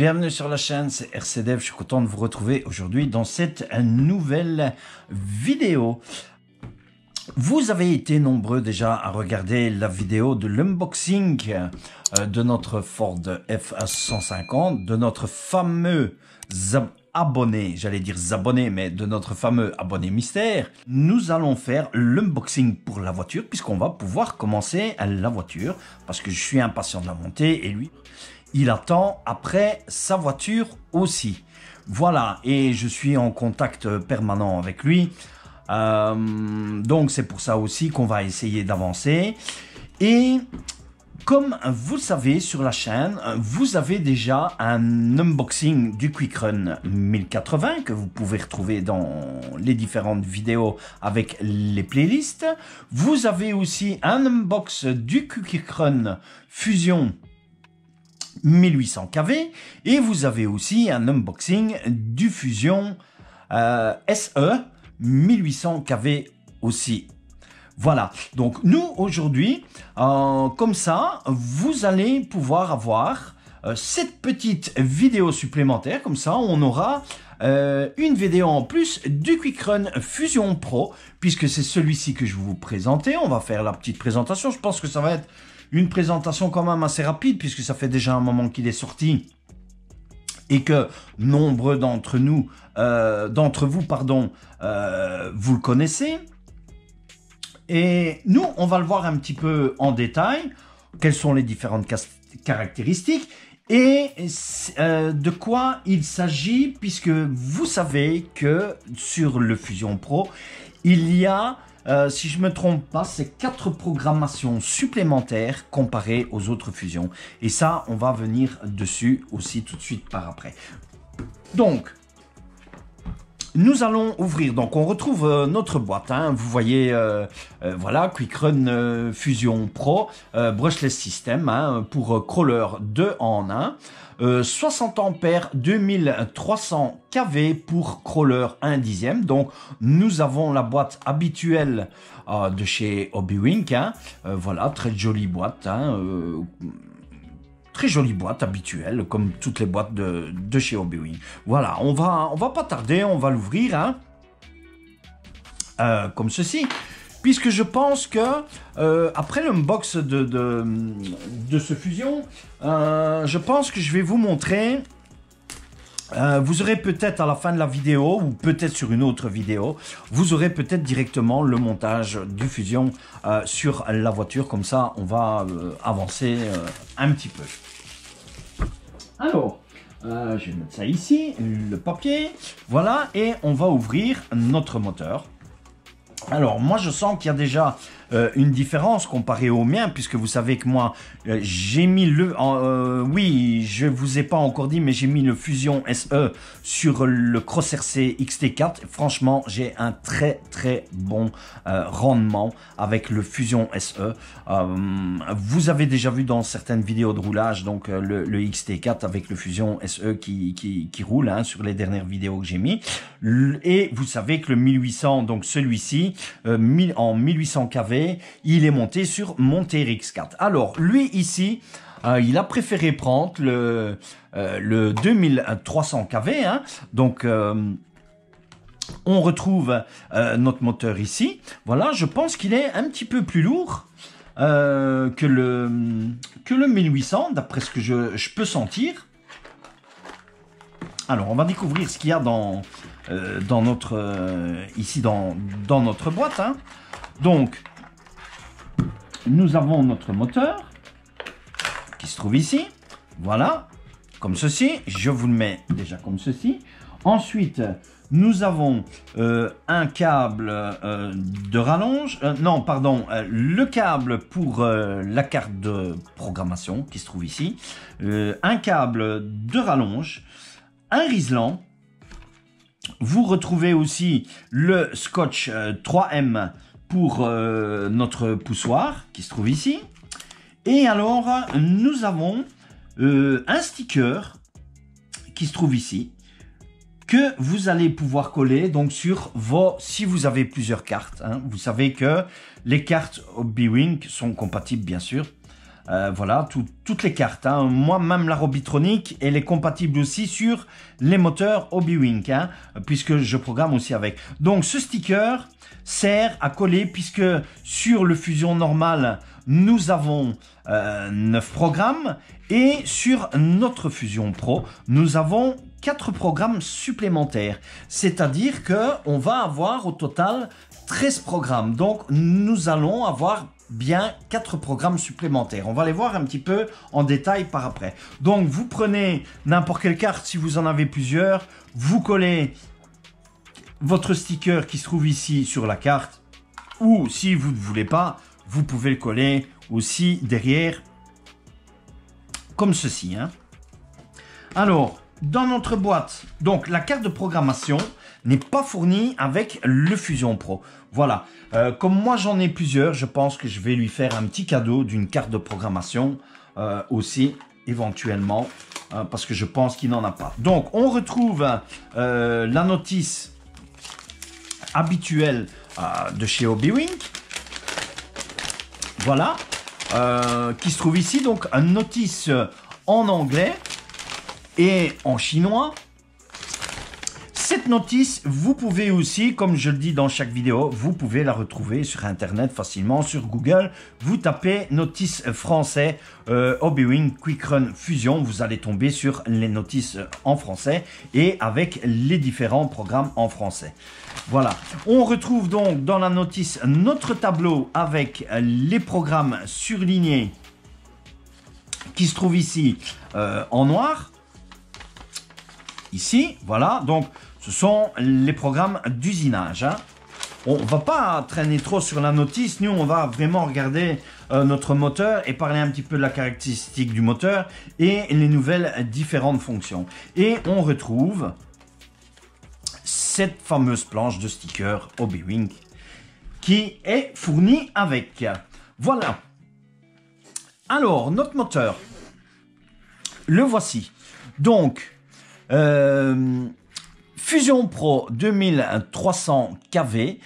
Bienvenue sur la chaîne, c'est RCDev, je suis content de vous retrouver aujourd'hui dans cette nouvelle vidéo. Vous avez été nombreux déjà à regarder la vidéo de l'unboxing de notre Ford F-150, de notre fameux abonné, j'allais dire abonné, mais de notre fameux abonné mystère. Nous allons faire l'unboxing pour la voiture puisqu'on va pouvoir commencer la voiture parce que je suis impatient de la monter et lui, il attend après sa voiture aussi. Voilà, et je suis en contact permanent avec lui. Donc c'est pour ça aussi qu'on va essayer d'avancer. Et comme vous le savez sur la chaîne, vous avez déjà un unboxing du Quick Run 1080 que vous pouvez retrouver dans les différentes vidéos avec les playlists. Vous avez aussi un unbox du Quick Run Fusion 1800 kV et vous avez aussi un unboxing du Fusion SE 1800 kV aussi. Voilà, donc nous aujourd'hui, comme ça, vous allez pouvoir avoir cette petite vidéo supplémentaire, comme ça on aura une vidéo en plus du Quick Run Fusion Pro, puisque c'est celui-ci que je vais vous présenter. On va faire la petite présentation, je pense que ça va être une présentation quand même assez rapide, puisque ça fait déjà un moment qu'il est sorti et que nombreux d'entre vous, vous le connaissez. Et nous, on va le voir un petit peu en détail, quelles sont les différentes caractéristiques et de quoi il s'agit, puisque vous savez que sur le Fusion Pro, il y a, si je ne me trompe pas, c'est 4 programmations supplémentaires comparées aux autres fusions. Et ça, on va venir dessus aussi tout de suite par après. Donc, nous allons ouvrir, donc on retrouve notre boîte, hein. Vous voyez, voilà, Quick Run Fusion Pro, Brushless System, hein, pour crawler 2 en 1, 60 ampères, 2300 kV pour crawler 1 dixième. Donc nous avons la boîte habituelle de chez Hobbywink, hein. Voilà, très jolie boîte, hein, très jolie boîte habituelle, comme toutes les boîtes de chez Hobbywink. Voilà, on va pas tarder, on va l'ouvrir, hein, comme ceci, puisque je pense que après l'unbox de ce Fusion, je pense que je vais vous montrer. Vous aurez peut-être à la fin de la vidéo, ou peut-être sur une autre vidéo, vous aurez peut-être directement le montage du Fusion sur la voiture. Comme ça, on va avancer un petit peu. Alors, je vais mettre ça ici, le papier. Voilà, et on va ouvrir notre moteur. Alors, moi, je sens qu'il y a déjà une différence comparée au mien, puisque vous savez que moi, j'ai mis le... oui, je vous ai pas encore dit, mais j'ai mis le Fusion SE sur le Cross RC XT4. Franchement, j'ai un très bon rendement avec le Fusion SE. Vous avez déjà vu dans certaines vidéos de roulage, donc le XT4 avec le Fusion SE qui roule, hein, sur les dernières vidéos que j'ai mis. Et vous savez que le 1800, donc celui-ci, en 1800 kV, il est monté sur mon TRX4. Alors, lui ici, il a préféré prendre le 2300 kV. Hein. Donc, on retrouve notre moteur ici. Voilà, je pense qu'il est un petit peu plus lourd que le 1800, d'après ce que je peux sentir. Alors, on va découvrir ce qu'il y a dans notre ici dans notre boîte. Hein. Donc, nous avons notre moteur qui se trouve ici. Voilà, comme ceci. Je vous le mets déjà comme ceci. Ensuite, nous avons un câble de rallonge. Non, pardon, le câble pour la carte de programmation qui se trouve ici. Un câble de rallonge. Un riselant. Vous retrouvez aussi le scotch 3M pour notre poussoir qui se trouve ici. Et alors, nous avons un sticker qui se trouve ici que vous allez pouvoir coller donc sur si vous avez plusieurs cartes. Hein, vous savez que les cartes Hobbywink sont compatibles bien sûr Voilà, toutes les cartes. Hein. Moi, même la Robitronic, elle est compatible aussi sur les moteurs Hobbywing, hein, puisque je programme aussi avec. Donc, ce sticker sert à coller, puisque sur le Fusion normal, nous avons 9 programmes, et sur notre Fusion Pro, nous avons 4 programmes supplémentaires. C'est-à-dire qu'on va avoir au total 13 programmes. Donc, nous allons avoir bien 4 programmes supplémentaires. On va les voir un petit peu en détail par après. Donc, vous prenez n'importe quelle carte, si vous en avez plusieurs, vous collez votre sticker qui se trouve ici sur la carte, ou si vous ne voulez pas, vous pouvez le coller aussi derrière, comme ceci. Hein. Alors, dans notre boîte, donc la carte de programmation n'est pas fournie avec le Fusion Pro. Voilà, comme moi j'en ai plusieurs, je pense que je vais lui faire un petit cadeau d'une carte de programmation aussi, éventuellement, parce que je pense qu'il n'en a pas. Donc, on retrouve la notice habituelle de chez Hobbywing. Voilà, qui se trouve ici, donc une notice en anglais et en chinois. Cette notice, vous pouvez aussi, comme je le dis dans chaque vidéo, vous pouvez la retrouver sur Internet facilement, sur Google. Vous tapez notice français, Hobbywing Quick Run Fusion, vous allez tomber sur les notices en français et avec les différents programmes en français. Voilà, on retrouve donc dans la notice notre tableau avec les programmes surlignés qui se trouvent ici en noir. Ici, voilà, donc ce sont les programmes d'usinage. Hein. On ne va pas traîner trop sur la notice, nous on va vraiment regarder notre moteur et parler un petit peu de la caractéristique du moteur et les nouvelles différentes fonctions. Et on retrouve cette fameuse planche de sticker Hobbywing qui est fournie avec. Voilà. Alors, notre moteur, le voici. Donc, Fusion Pro 2300 kV,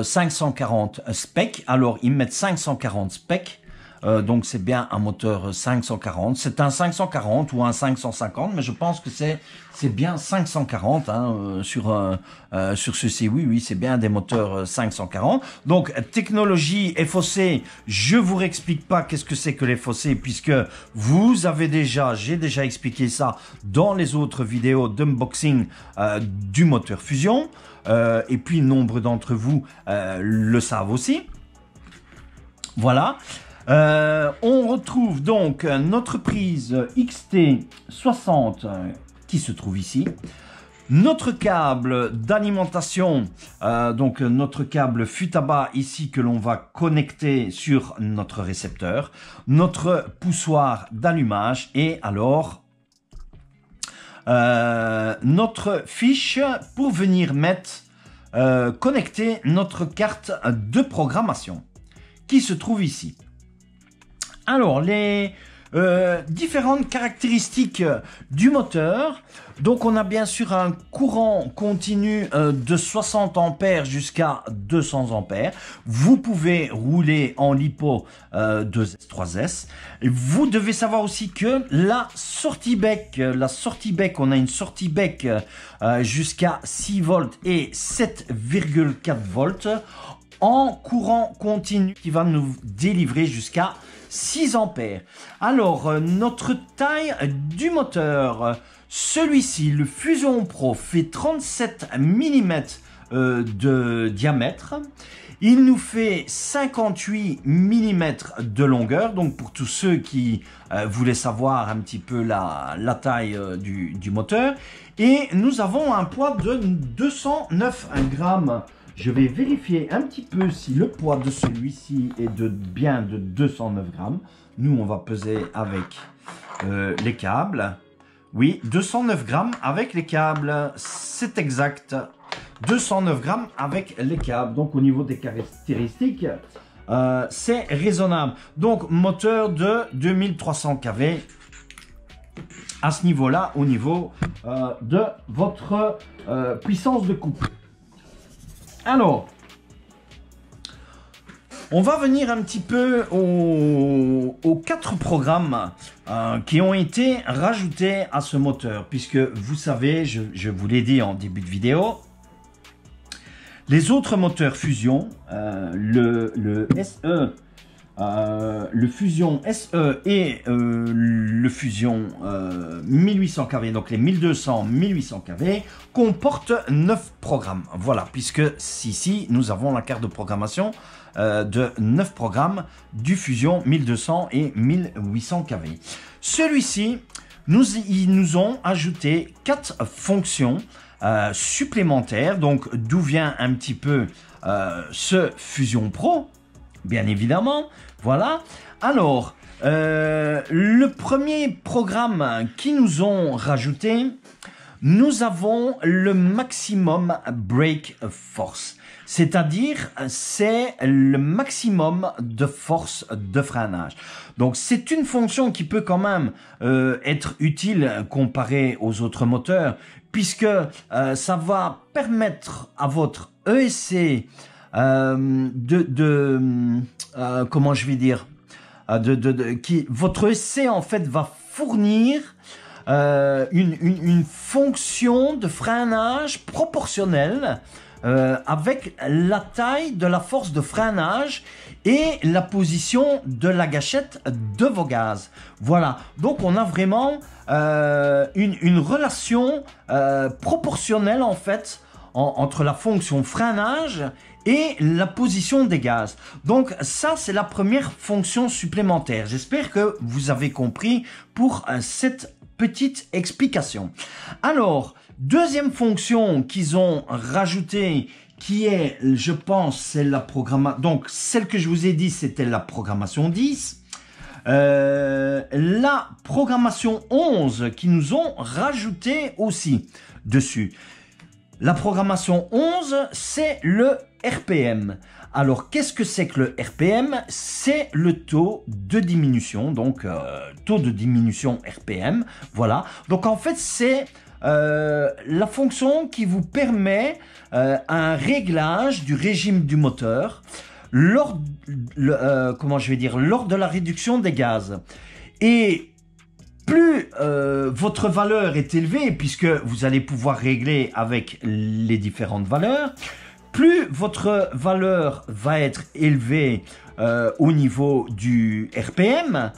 540 spec. Alors, ils mettent 540 spec. Donc, c'est bien un moteur 540. C'est un 540 ou un 550, mais je pense que c'est bien 540 hein, sur ceci. Oui, c'est bien des moteurs 540. Donc, technologie FOC, je vous réexplique pas qu'est-ce que c'est que les FOC, puisque j'ai déjà expliqué ça dans les autres vidéos d'unboxing du moteur Fusion. Et puis, nombre d'entre vous le savent aussi. Voilà. On retrouve donc notre prise XT60 qui se trouve ici. Notre câble d'alimentation, donc notre câble Futaba ici que l'on va connecter sur notre récepteur. Notre poussoir d'allumage et alors notre fiche pour venir connecter notre carte de programmation qui se trouve ici. Alors, les différentes caractéristiques du moteur. Donc, on a bien sûr un courant continu de 60 ampères jusqu'à 200 ampères. Vous pouvez rouler en LiPo 2S, 3S. Vous devez savoir aussi que la sortie bec, on a une sortie bec jusqu'à 6 volts et 7,4 volts en courant continu qui va nous délivrer jusqu'à 6 ampères. Alors, notre taille du moteur, celui-ci, le Fusion Pro, fait 37 mm de diamètre. Il nous fait 58 mm de longueur. Donc, pour tous ceux qui voulaient savoir un petit peu la taille du moteur. Et nous avons un poids de 209 grammes. Je vais vérifier un petit peu si le poids de celui-ci est bien de 209 grammes. Nous, on va peser avec les câbles. Oui, 209 grammes avec les câbles, c'est exact. 209 grammes avec les câbles. Donc, au niveau des caractéristiques, c'est raisonnable. Donc, moteur de 2300 kV. À ce niveau-là, au niveau de votre puissance de coupe. Alors, On va venir un petit peu aux 4 programmes qui ont été rajoutés à ce moteur, puisque vous savez, je vous l'ai dit en début de vidéo, les autres moteurs Fusion, le SE, le Fusion SE et le Fusion 1800 kV, donc les 1200, 1800 kV, comportent 9 programmes. Voilà, puisque ici, nous avons la carte de programmation de 9 programmes du Fusion 1200 et 1800 kV. Celui-ci, ils nous ont ajouté 4 fonctions supplémentaires. Donc, d'où vient un petit peu ce Fusion Pro, bien évidemment. Voilà. Alors, le premier programme qui nous ont rajouté, nous avons le maximum brake force. C'est-à-dire, c'est le maximum de force de freinage. Donc, c'est une fonction qui peut quand même être utile comparée aux autres moteurs, puisque ça va permettre à votre ESC comment je vais dire, votre ESC en fait va fournir une fonction de freinage proportionnelle avec la taille de la force de freinage et la position de la gâchette de vos gaz. Voilà, donc on a vraiment une relation proportionnelle en fait entre la fonction freinage et la position des gaz. Donc ça, c'est la première fonction supplémentaire. J'espère que vous avez compris pour cette petite explication. Alors, deuxième fonction qu'ils ont rajoutée, qui est, je pense, c'est la programmation. Donc, celle que je vous ai dit, c'était la programmation 10. La programmation 11 qui nous ont rajouté aussi dessus. La programmation 11, c'est le RPM. Alors, qu'est-ce que c'est que le RPM? C'est le taux de diminution, donc taux de diminution RPM. Voilà. Donc, en fait, c'est la fonction qui vous permet un réglage du régime du moteur lors, comment je vais dire, lors de la réduction des gaz. Et plus votre valeur est élevée, puisque vous allez pouvoir régler avec les différentes valeurs, plus votre valeur va être élevée au niveau du RPM,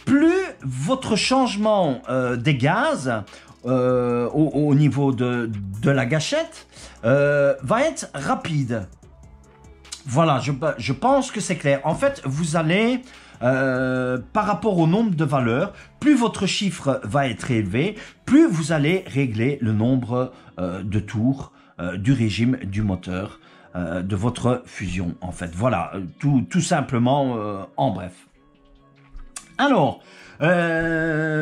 plus votre changement des gaz au niveau de la gâchette va être rapide. Voilà, je pense que c'est clair. En fait, vous allez, par rapport au nombre de valeurs, plus votre chiffre va être élevé, plus vous allez régler le nombre de tours du régime du moteur de votre fusion, en fait. Voilà, tout simplement en bref. Alors,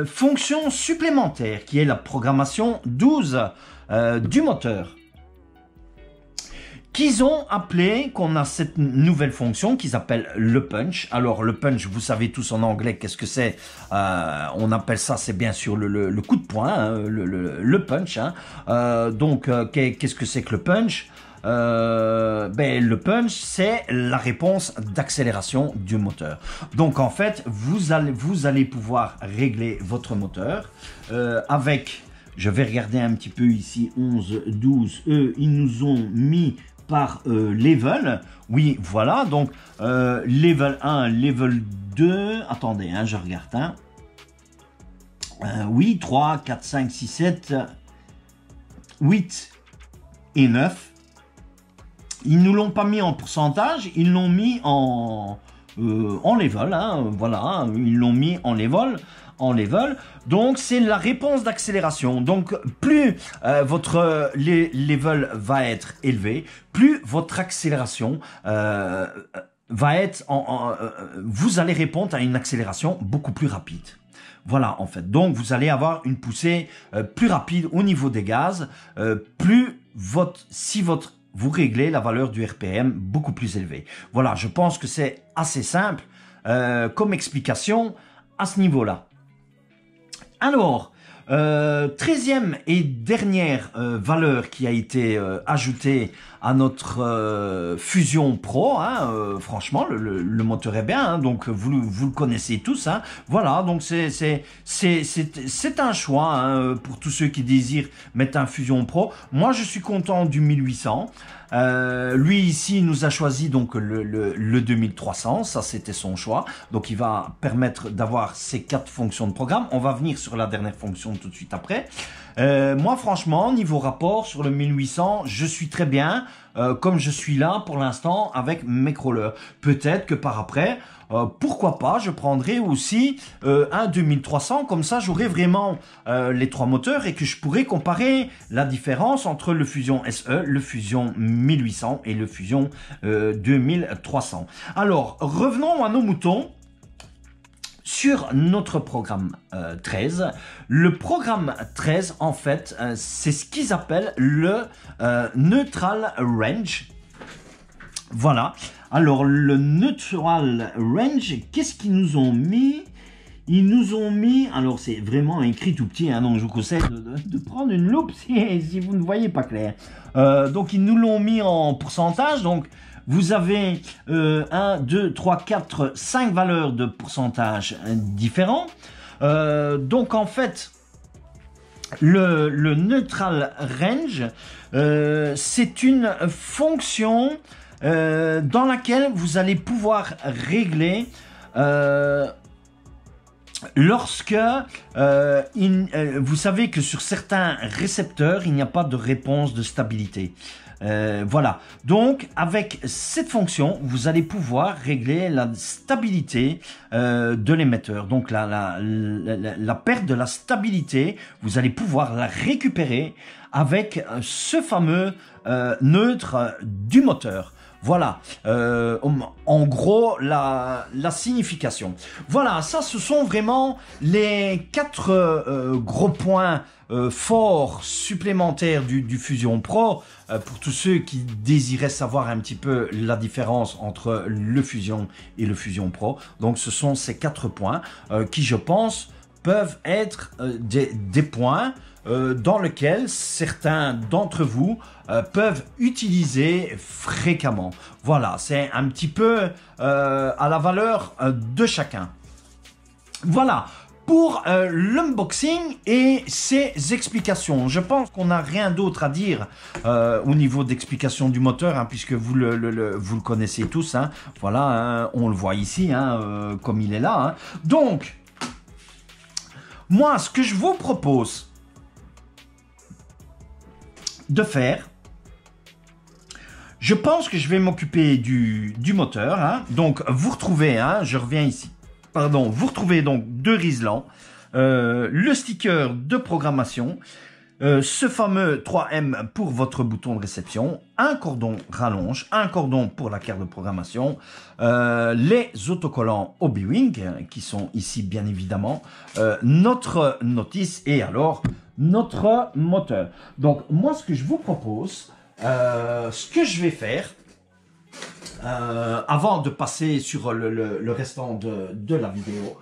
fonction supplémentaire qui est la programmation 12 du moteur, qu'ils ont appelé, qu'on a cette nouvelle fonction qu'ils appellent le punch. Alors le punch, vous savez tous en anglais qu'est-ce que c'est. On appelle ça, c'est bien sûr le coup de poing, hein, le punch. Hein. Donc qu'est-ce que c'est que le punch? Le punch, c'est la réponse d'accélération du moteur. Donc en fait, vous allez pouvoir régler votre moteur avec, je vais regarder un petit peu ici, 11, 12, eux, ils nous ont mis par level. Oui, voilà, donc level 1, level 2, attendez, hein, je regarde. Hein. Oui, 3, 4, 5, 6, 7, 8 et 9. Ils ne nous l'ont pas mis en pourcentage, ils l'ont mis en level, hein, voilà, ils l'ont mis en level. Donc c'est la réponse d'accélération. Donc plus votre level va être élevé, plus votre accélération va être vous allez répondre à une accélération beaucoup plus rapide. Voilà, en fait. Donc vous allez avoir une poussée plus rapide au niveau des gaz, vous réglez la valeur du RPM beaucoup plus élevée. Voilà, je pense que c'est assez simple comme explication à ce niveau-là. Alors, 13e et dernière valeur qui a été ajoutée à notre Fusion Pro, hein, franchement le moteur est bien, hein, donc vous le connaissez tous, hein, voilà, donc c'est un choix, hein, pour tous ceux qui désirent mettre un Fusion Pro. Moi je suis content du 1800. Lui ici nous a choisi donc le 2300, ça c'était son choix, donc il va permettre d'avoir ces 4 fonctions de programme. On va venir sur la dernière fonction tout de suite après. Moi franchement niveau rapport sur le 1800 je suis très bien, comme je suis là pour l'instant avec mes crawlers. Peut-être que par après pourquoi pas, je prendrai aussi un 2300, comme ça j'aurai vraiment les 3 moteurs et que je pourrai comparer la différence entre le Fusion SE, le Fusion 1800 et le Fusion 2300. Alors, revenons à nos moutons. Sur notre programme 13, le programme 13, en fait, c'est ce qu'ils appellent le Neutral Range. Voilà. Alors, le Neutral Range, qu'est-ce qu'ils nous ont mis? Ils nous ont mis, alors c'est vraiment écrit tout petit, hein, donc je vous conseille de prendre une loupe si vous ne voyez pas clair. Donc, ils nous l'ont mis en pourcentage, donc vous avez 1, 2, 3, 4, 5 valeurs de pourcentage différents. Donc, en fait, le Neutral Range, c'est une fonction dans laquelle vous allez pouvoir régler lorsque vous savez que sur certains récepteurs, il n'y a pas de réponse de stabilité. Voilà, donc avec cette fonction, vous allez pouvoir régler la stabilité de l'émetteur. Donc la perte de la stabilité, vous allez pouvoir la récupérer avec ce fameux neutre du moteur. Voilà, en gros, la signification. Voilà, ça, ce sont vraiment les 4 gros points forts supplémentaires du Fusion Pro pour tous ceux qui désiraient savoir un petit peu la différence entre le Fusion et le Fusion Pro. Donc, ce sont ces 4 points qui, je pense, peuvent être des points dans lequel certains d'entre vous peuvent utiliser fréquemment. Voilà, c'est un petit peu à la valeur de chacun. Voilà, pour l'unboxing et ses explications. Je pense qu'on n'a rien d'autre à dire au niveau d'explication du moteur, hein, puisque vous le connaissez tous. Hein. Voilà, hein, on le voit ici, hein, comme il est là. Hein. Donc, moi, ce que je vous propose de faire, je pense que je vais m'occuper du moteur, hein. Donc vous retrouvez, hein, je reviens ici, pardon, vous retrouvez donc 2 Rislan, le sticker de programmation, ce fameux 3M pour votre bouton de réception, un cordon rallonge, un cordon pour la carte de programmation, les autocollants Obi-Wing qui sont ici bien évidemment, notre notice et alors notre moteur. Donc moi ce que je vous propose, ce que je vais faire, avant de passer sur le restant de la vidéo,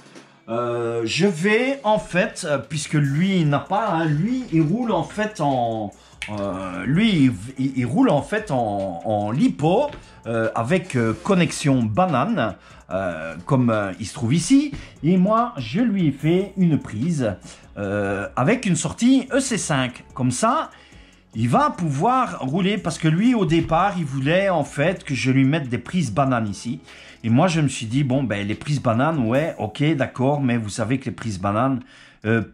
je vais en fait, puisque lui il n'a pas, hein, lui il roule en fait en il roule en fait en lipo avec connexion banane, comme il se trouve ici, et moi je lui ai fait une prise avec une sortie EC5, comme ça il va pouvoir rouler, parce que lui au départ il voulait en fait que je lui mette des prises bananes ici, et moi je me suis dit bon ben les prises bananes, ouais ok d'accord, mais vous savez que les prises bananes,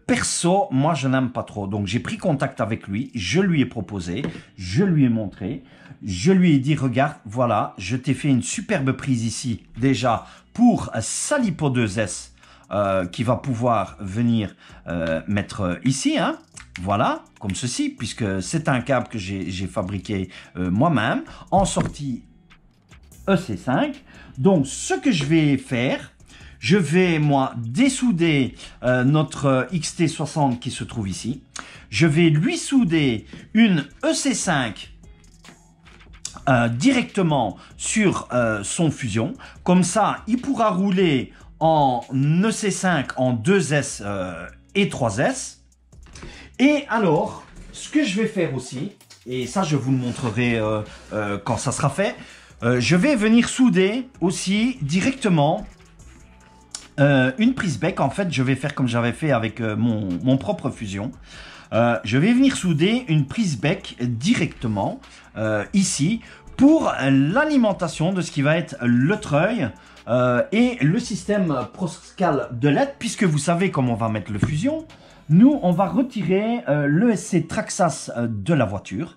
perso moi je n'aime pas trop. Donc j'ai pris contact avec lui, je lui ai proposé, je lui ai montré, je lui ai dit regarde, voilà, je t'ai fait une superbe prise ici déjà pour sa Lipo 2S qui va pouvoir venir mettre ici, hein. Voilà, comme ceci, puisque c'est un câble que j'ai fabriqué moi-même en sortie EC5. Donc, ce que je vais faire, je vais, moi, dessouder notre XT60 qui se trouve ici. Je vais lui souder une EC5 directement sur son Fusion. Comme ça, il pourra rouler en EC5 en 2S et 3S. Et alors, ce que je vais faire aussi, et ça je vous le montrerai quand ça sera fait, je vais venir souder aussi directement une prise bec. En fait, je vais faire comme j'avais fait avec mon propre fusion. Je vais venir souder une prise bec directement ici pour l'alimentation de ce qui va être le treuil et le système Proscal de LED, puisque vous savez comment on va mettre le fusion. Nous, on va retirer l'ESC Traxxas de la voiture.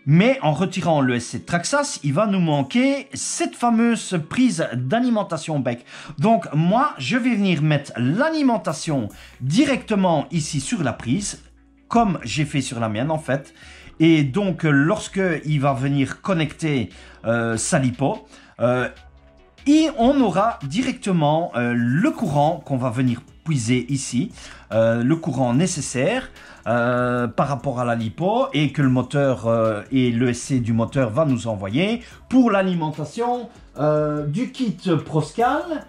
Mais en retirant l'ESC Traxxas, il va nous manquer cette fameuse prise d'alimentation bec. Donc moi, je vais venir mettre l'alimentation directement ici sur la prise, comme j'ai fait sur la mienne en fait. Et donc lorsque il va venir connecter sa lipo, et on aura directement le courant qu'on va venir puiser ici, le courant nécessaire par rapport à la lipo, et que le moteur et l'ESC du moteur va nous envoyer pour l'alimentation du kit Proscal,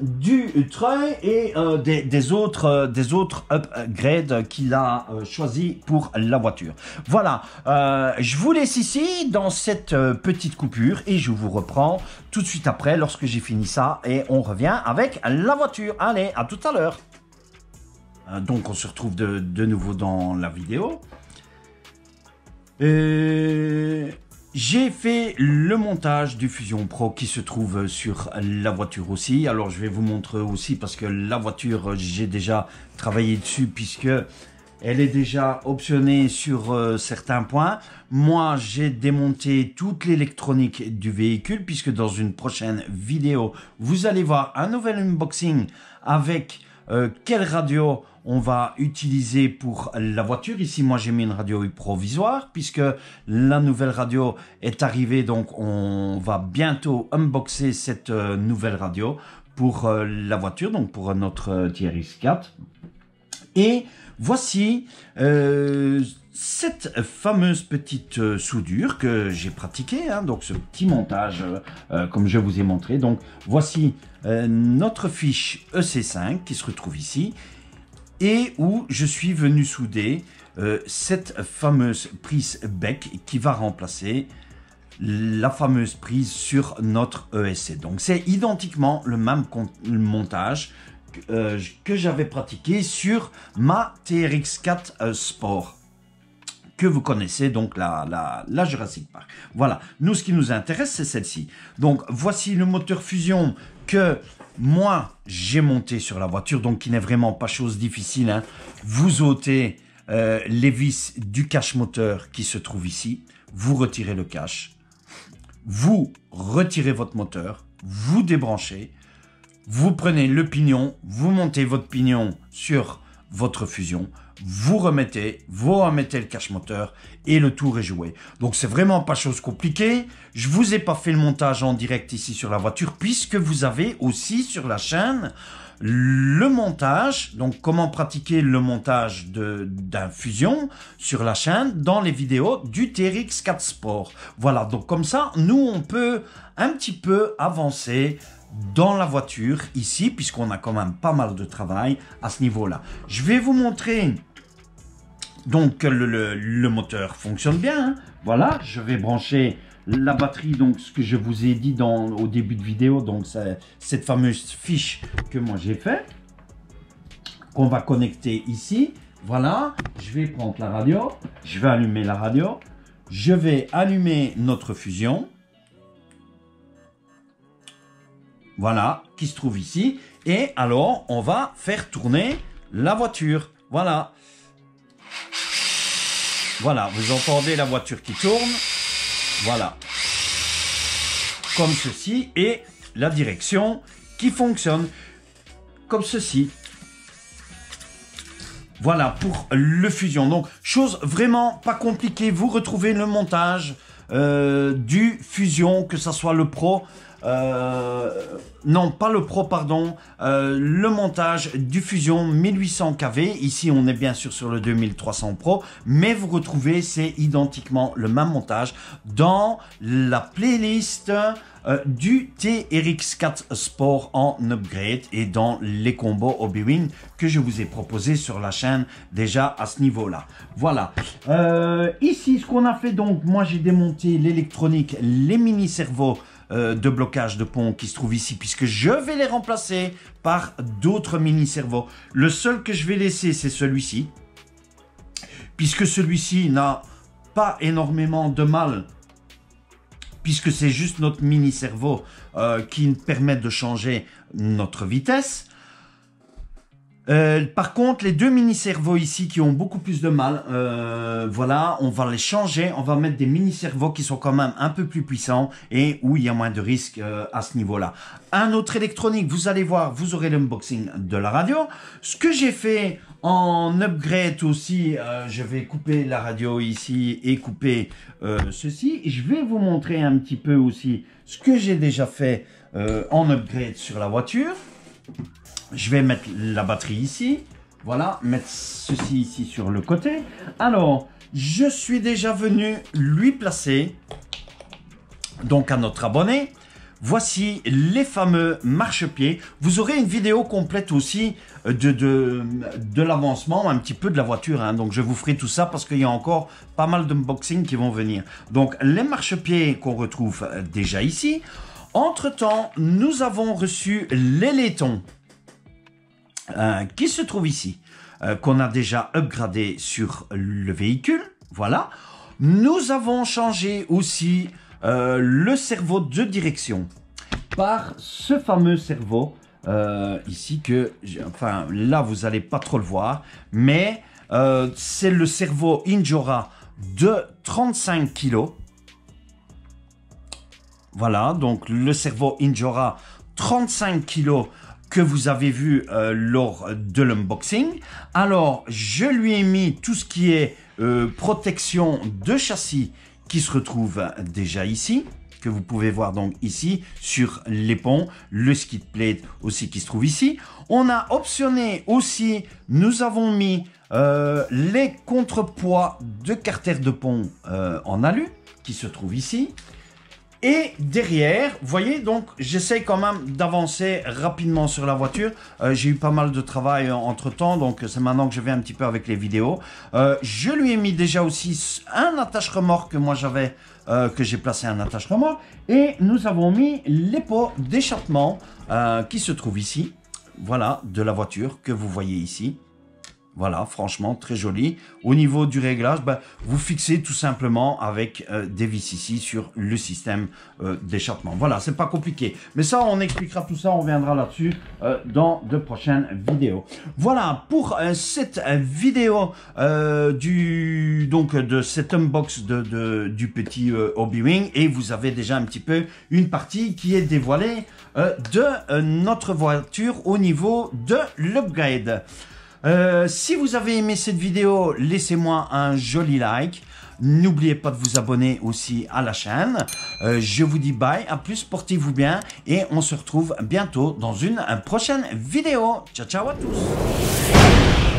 du treuil et des autres upgrades qu'il a choisi pour la voiture. Voilà, je vous laisse ici dans cette petite coupure et je vous reprends tout de suite après lorsque j'ai fini ça et on revient avec la voiture. Allez, à tout à l'heure. Donc on se retrouve de nouveau dans la vidéo. J'ai fait le montage du Fusion Pro qui se trouve sur la voiture aussi. Alors je vais vous montrer aussi parce que la voiture, j'ai déjà travaillé dessus puisque elle est déjà optionnée sur certains points. Moi, j'ai démonté toute l'électronique du véhicule puisque dans une prochaine vidéo, vous allez voir un nouvel unboxing avec quelle radio on va utiliser pour la voiture. Ici, moi, j'ai mis une radio provisoire puisque la nouvelle radio est arrivée. Donc, on va bientôt unboxer cette nouvelle radio pour la voiture, donc pour notre TRX4. Et voici cette fameuse petite soudure que j'ai pratiquée, hein, donc ce petit montage comme je vous ai montré. Donc, voici notre fiche EC5 qui se retrouve ici, et où je suis venu souder cette fameuse prise bec qui va remplacer la fameuse prise sur notre ESC. Donc c'est identiquement le même montage que j'avais pratiqué sur ma TRX4 Sport, que vous connaissez, donc la Jurassic Park. Voilà, nous ce qui nous intéresse c'est celle-ci. Donc voici le moteur fusion que moi j'ai monté sur la voiture, donc qui n'est vraiment pas chose difficile, hein. Vous ôtez les vis du cache moteur qui se trouve ici, vous retirez le cache, vous retirez votre moteur, vous débranchez, vous prenez le pignon, vous montez votre pignon sur votre fusion, vous remettez le cache moteur et le tour est joué. Donc c'est vraiment pas chose compliquée. Je vous ai pas fait le montage en direct ici sur la voiture puisque vous avez aussi sur la chaîne le montage, donc comment pratiquer le montage d'un fusion sur la chaîne dans les vidéos du TRX4 Sport. Voilà, donc comme ça, nous on peut un petit peu avancer dans la voiture ici, puisqu'on a quand même pas mal de travail à ce niveau-là. Je vais vous montrer donc que le moteur fonctionne bien, hein. Voilà, je vais brancher la batterie, donc ce que je vous ai dit au début de vidéo, donc c'est cette fameuse fiche que moi j'ai fait, qu'on va connecter ici. Voilà, je vais prendre la radio, je vais allumer la radio, je vais allumer notre fusion. Voilà, qui se trouve ici. Et alors, on va faire tourner la voiture. Voilà. Voilà, vous entendez la voiture qui tourne. Voilà. Comme ceci. Et la direction qui fonctionne. Comme ceci. Voilà, pour le fusion. Donc, chose vraiment pas compliquée. Vous retrouvez le montage du fusion, que ce soit le Pro non pas le Pro, pardon, le montage du Fusion 1800 kV. Ici on est bien sûr sur le 2300 Pro, mais vous retrouvez, c'est identiquement le même montage dans la playlist du TRX4 Sport en upgrade et dans les combos Hobby-Wing que je vous ai proposé sur la chaîne déjà à ce niveau là. Voilà, ici ce qu'on a fait, donc moi j'ai démonté l'électronique, les mini servos de blocage de pont qui se trouvent ici, puisque je vais les remplacer par d'autres mini servos. Le seul que je vais laisser, c'est celui-ci, puisque celui-ci n'a pas énormément de mal, puisque c'est juste notre mini servo qui permet de changer notre vitesse. Par contre, les deux mini servos ici qui ont beaucoup plus de mal, voilà, on va les changer. On va mettre des mini servos qui sont quand même un peu plus puissants et où il y a moins de risques à ce niveau-là. Un autre électronique, vous allez voir, vous aurez l'unboxing de la radio. Ce que j'ai fait en upgrade aussi, je vais couper la radio ici et couper ceci. Je vais vous montrer un petit peu aussi ce que j'ai déjà fait en upgrade sur la voiture. Je vais mettre la batterie ici, voilà, mettre ceci ici sur le côté. Alors, je suis déjà venu lui placer, donc à notre abonné, voici les fameux marchepieds. Vous aurez une vidéo complète aussi de l'avancement, un petit peu de la voiture, hein. Donc je vous ferai tout ça parce qu'il y a encore pas mal d'unboxing qui vont venir. Donc les marchepieds qu'on retrouve déjà ici. Entre-temps, nous avons reçu les laitons. Qui se trouve ici, qu'on a déjà upgradé sur le véhicule, voilà. Nous avons changé aussi le servo de direction par ce fameux servo ici que, enfin là vous n'allez pas trop le voir, mais c'est le servo Injora de 35 kg. Voilà, donc le servo Injora 35 kg que vous avez vu lors de l'unboxing. Alors, je lui ai mis tout ce qui est protection de châssis qui se retrouve déjà ici, que vous pouvez voir donc ici sur les ponts, le skid plate aussi qui se trouve ici. On a optionné aussi, nous avons mis les contrepoids de carter de pont en alu qui se trouve ici. Et derrière, vous voyez, donc j'essaie quand même d'avancer rapidement sur la voiture. J'ai eu pas mal de travail entre temps, donc c'est maintenant que je vais un petit peu avec les vidéos. Je lui ai mis déjà aussi un attache-remorque que moi j'avais, que j'ai placé un attache-remorque. Et nous avons mis les pots d'échappement qui se trouvent ici. Voilà, de la voiture que vous voyez ici. Voilà, franchement, très joli. Au niveau du réglage, ben, vous fixez tout simplement avec des vis ici sur le système d'échappement. Voilà, c'est pas compliqué. Mais ça, on expliquera tout ça, on reviendra là-dessus dans de prochaines vidéos. Voilà, pour cette vidéo de cet unbox du petit Hobby-Wing. Et vous avez déjà un petit peu une partie qui est dévoilée de notre voiture au niveau de l'upgrade. Si vous avez aimé cette vidéo, laissez-moi un joli like. N'oubliez pas de vous abonner aussi à la chaîne. Je vous dis bye, à plus, portez-vous bien et on se retrouve bientôt dans une prochaine vidéo. Ciao, ciao à tous.